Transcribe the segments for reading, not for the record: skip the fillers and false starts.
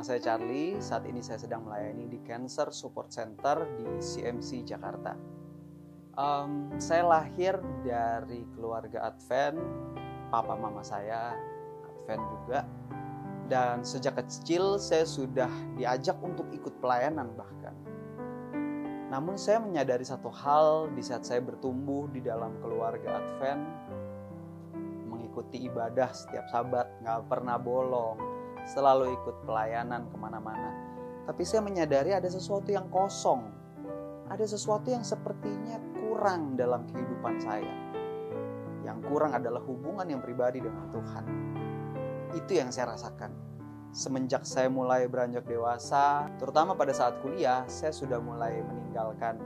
Nama saya Charlie, saat ini saya sedang melayani di Cancer Support Center di CMC Jakarta. Saya lahir dari keluarga Advent, papa mama saya Advent juga. Dan sejak kecil saya sudah diajak untuk ikut pelayanan bahkan. Namun saya menyadari satu hal di saat saya bertumbuh di dalam keluarga Advent, mengikuti ibadah setiap Sabat, gak pernah bolong, selalu ikut pelayanan kemana-mana. Tapi saya menyadari ada sesuatu yang kosong. Ada sesuatu yang sepertinya kurang dalam kehidupan saya. Yang kurang adalah hubungan yang pribadi dengan Tuhan. Itu yang saya rasakan. Semenjak saya mulai beranjak dewasa, terutama pada saat kuliah, saya sudah mulai meninggalkan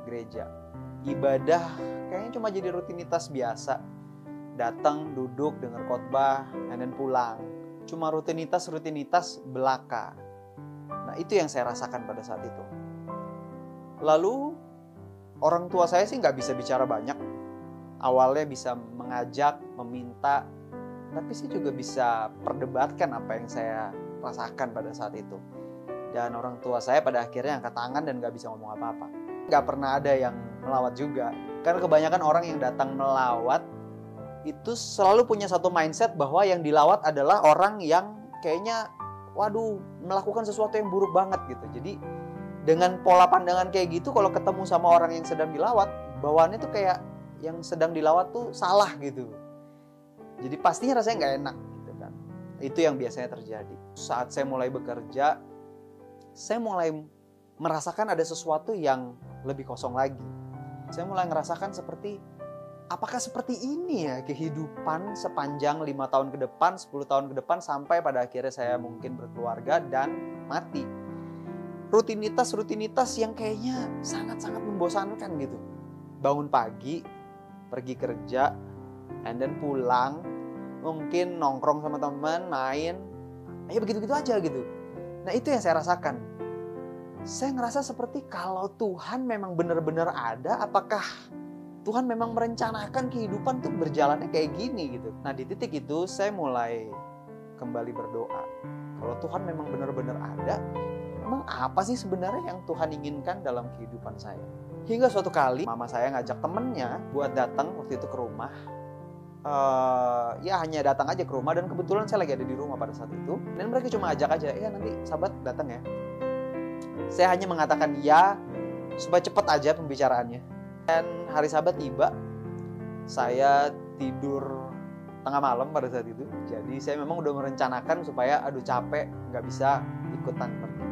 gereja. Ibadah kayaknya cuma jadi rutinitas biasa. Datang, duduk, dengar khotbah, dan pulang. Cuma rutinitas belaka. Nah, itu yang saya rasakan pada saat itu. Lalu, orang tua saya sih nggak bisa bicara banyak. Awalnya bisa mengajak, meminta, tapi saya juga bisa perdebatkan apa yang saya rasakan pada saat itu. Dan orang tua saya pada akhirnya angkat tangan dan nggak bisa ngomong apa-apa. Nggak pernah ada yang melawat juga. Karena kebanyakan orang yang datang melawat, itu selalu punya satu mindset bahwa yang dilawat adalah orang yang kayaknya melakukan sesuatu yang buruk banget gitu. Jadi dengan pola pandangan kayak gitu, kalau ketemu sama orang yang sedang dilawat, bawaannya tuh kayak yang sedang dilawat tuh salah gitu. Jadi pastinya rasanya nggak enak gitu kan. Itu yang biasanya terjadi. Saat saya mulai bekerja, saya mulai merasakan ada sesuatu yang lebih kosong lagi. Saya mulai ngerasakan apakah seperti ini ya kehidupan sepanjang 5 tahun ke depan, 10 tahun ke depan, sampai pada akhirnya saya mungkin berkeluarga dan mati. Rutinitas yang kayaknya sangat-sangat membosankan gitu. Bangun pagi, pergi kerja, and then pulang, mungkin nongkrong sama teman, main, ya begitu-begitu aja gitu. Nah, itu yang saya rasakan. Saya ngerasa seperti kalau Tuhan memang benar-benar ada, apakah Tuhan memang merencanakan kehidupan tuh berjalannya kayak gini gitu. Nah, di titik itu saya mulai kembali berdoa. Kalau Tuhan memang benar-benar ada, emang apa sih sebenarnya yang Tuhan inginkan dalam kehidupan saya? Hingga suatu kali mama saya ngajak temennya buat datang waktu itu ke rumah. Ya hanya datang aja ke rumah, dan kebetulan saya lagi ada di rumah pada saat itu. Dan mereka cuma ajak aja, ya nanti Sabat datang ya. Saya hanya mengatakan ya supaya cepat aja pembicaraannya. Dan hari Sabat tiba, saya tidur tengah malam pada saat itu. Jadi saya memang udah merencanakan supaya capek, nggak bisa ikutan pergi.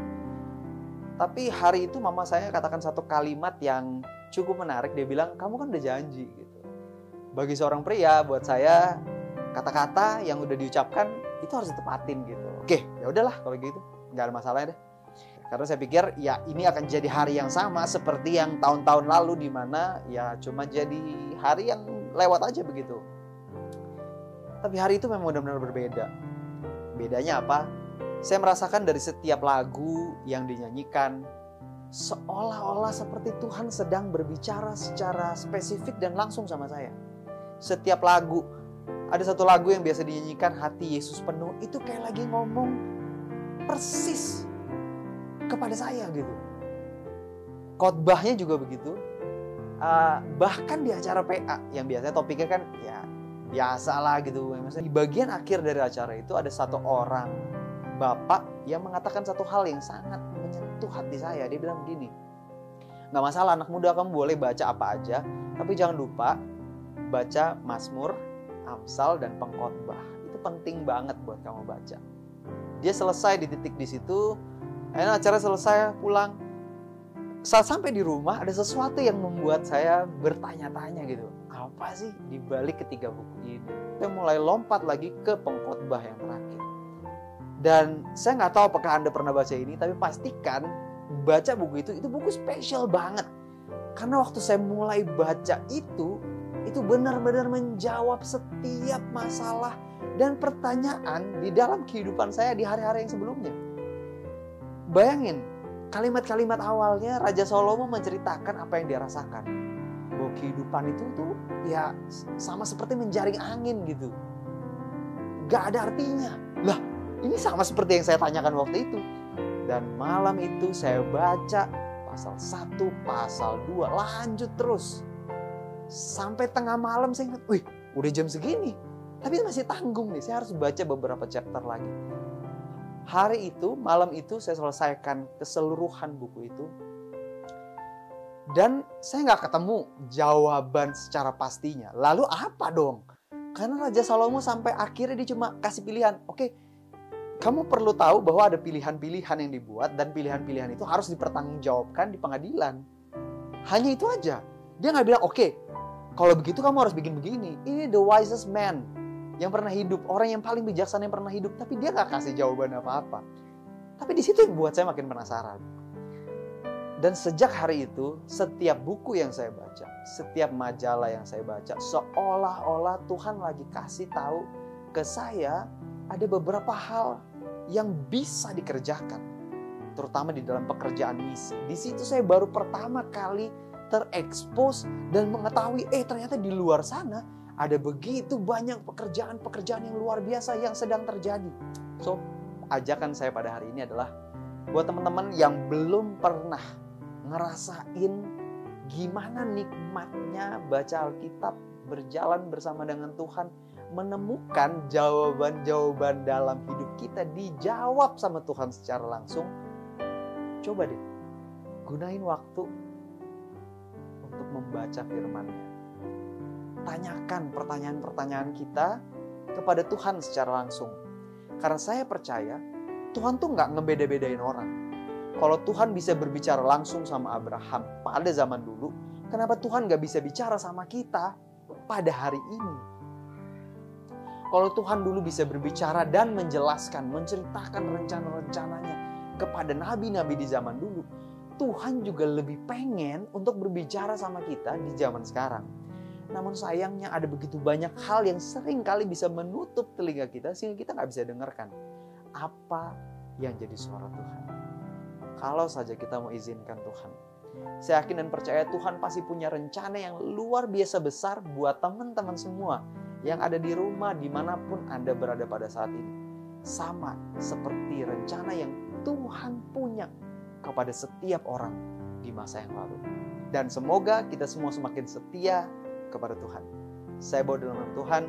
Tapi hari itu mama saya katakan satu kalimat yang cukup menarik. Dia bilang, kamu kan udah janji gitu. Bagi seorang pria, buat saya kata-kata yang udah diucapkan itu harus ditepatin gitu. Oke, ya udahlah kalau gitu, nggak ada masalah deh. Karena saya pikir ya ini akan jadi hari yang sama seperti yang tahun-tahun lalu, di mana ya cuma jadi hari yang lewat aja begitu. Tapi hari itu memang benar-benar berbeda. Bedanya apa? Saya merasakan dari setiap lagu yang dinyanyikan, seolah-olah seperti Tuhan sedang berbicara secara spesifik dan langsung sama saya. Setiap lagu, ada satu lagu yang biasa dinyanyikan, Hati Yesus Penuh, itu kayak lagi ngomong persis kepada saya gitu. Khotbahnya juga begitu. Bahkan di acara PA yang biasanya topiknya kan ya biasalah gitu. Di bagian akhir dari acara itu ada satu orang bapak yang mengatakan satu hal yang sangat menyentuh hati saya. Dia bilang begini, gak masalah anak muda, kamu boleh baca apa aja, tapi jangan lupa baca Mazmur, Amsal, dan Pengkhotbah. Itu penting banget buat kamu baca. Dia selesai di titik di situ. Acara selesai, pulang. Saat sampai di rumah, ada sesuatu yang membuat saya bertanya-tanya gitu. Apa sih di balik ketiga buku ini? Saya mulai lompat lagi ke Pengkhotbah yang terakhir. Dan saya nggak tahu apakah Anda pernah baca ini, tapi pastikan baca buku itu buku spesial banget. Karena waktu saya mulai baca itu benar-benar menjawab setiap masalah dan pertanyaan di dalam kehidupan saya di hari-hari yang sebelumnya. Bayangin, kalimat-kalimat awalnya Raja Salomo menceritakan apa yang dia rasakan. Bahwa kehidupan itu tuh ya sama seperti menjaring angin gitu. Gak ada artinya. Lah, Ini sama seperti yang saya tanyakan waktu itu. Dan malam itu saya baca pasal 1, pasal 2, lanjut terus. Sampai tengah malam saya ingat, wih udah jam segini. Tapi masih tanggung nih, saya harus baca beberapa chapter lagi. Hari itu, malam itu saya selesaikan keseluruhan buku itu. Dan saya nggak ketemu jawaban secara pastinya. Lalu apa dong? Karena Raja Salomo sampai akhirnya dia cuma kasih pilihan. Oke, kamu perlu tahu bahwa ada pilihan-pilihan yang dibuat dan pilihan-pilihan itu harus dipertanggungjawabkan di pengadilan. Hanya itu aja. Dia nggak bilang, oke, kalau begitu kamu harus bikin begini. Ini the wisest man yang pernah hidup. Orang yang paling bijaksana yang pernah hidup. Tapi dia nggak kasih jawaban apa-apa. Tapi di situ yang buat saya makin penasaran. Dan sejak hari itu, setiap buku yang saya baca, setiap majalah yang saya baca, seolah-olah Tuhan lagi kasih tahu ke saya ada beberapa hal yang bisa dikerjakan. Terutama di dalam pekerjaan misi. Di situ saya baru pertama kali terekspos dan mengetahui, ternyata di luar sana ada begitu banyak pekerjaan-pekerjaan yang luar biasa yang sedang terjadi. So, ajakan saya pada hari ini adalah buat teman-teman yang belum pernah ngerasain gimana nikmatnya baca Alkitab, berjalan bersama dengan Tuhan, menemukan jawaban-jawaban dalam hidup kita dijawab sama Tuhan secara langsung. Coba deh, gunain waktu untuk membaca firman-Nya. Tanyakan pertanyaan-pertanyaan kita kepada Tuhan secara langsung. Karena saya percaya Tuhan tuh nggak ngebeda-bedain orang. Kalau Tuhan bisa berbicara langsung sama Abraham pada zaman dulu, kenapa Tuhan nggak bisa bicara sama kita pada hari ini? Kalau Tuhan dulu bisa berbicara dan menjelaskan, menceritakan rencana-rencananya kepada nabi-nabi di zaman dulu, Tuhan juga lebih pengen untuk berbicara sama kita di zaman sekarang. Namun sayangnya ada begitu banyak hal yang sering kali bisa menutup telinga kita sehingga kita nggak bisa dengarkan apa yang jadi suara Tuhan. Kalau saja kita mau izinkan Tuhan. Saya yakin dan percaya Tuhan pasti punya rencana yang luar biasa besar buat teman-teman semua yang ada di rumah dimanapun Anda berada pada saat ini. Sama seperti rencana yang Tuhan punya kepada setiap orang di masa yang lalu. Dan semoga kita semua semakin setia kepada Tuhan. Saya bawa dalam nama Tuhan.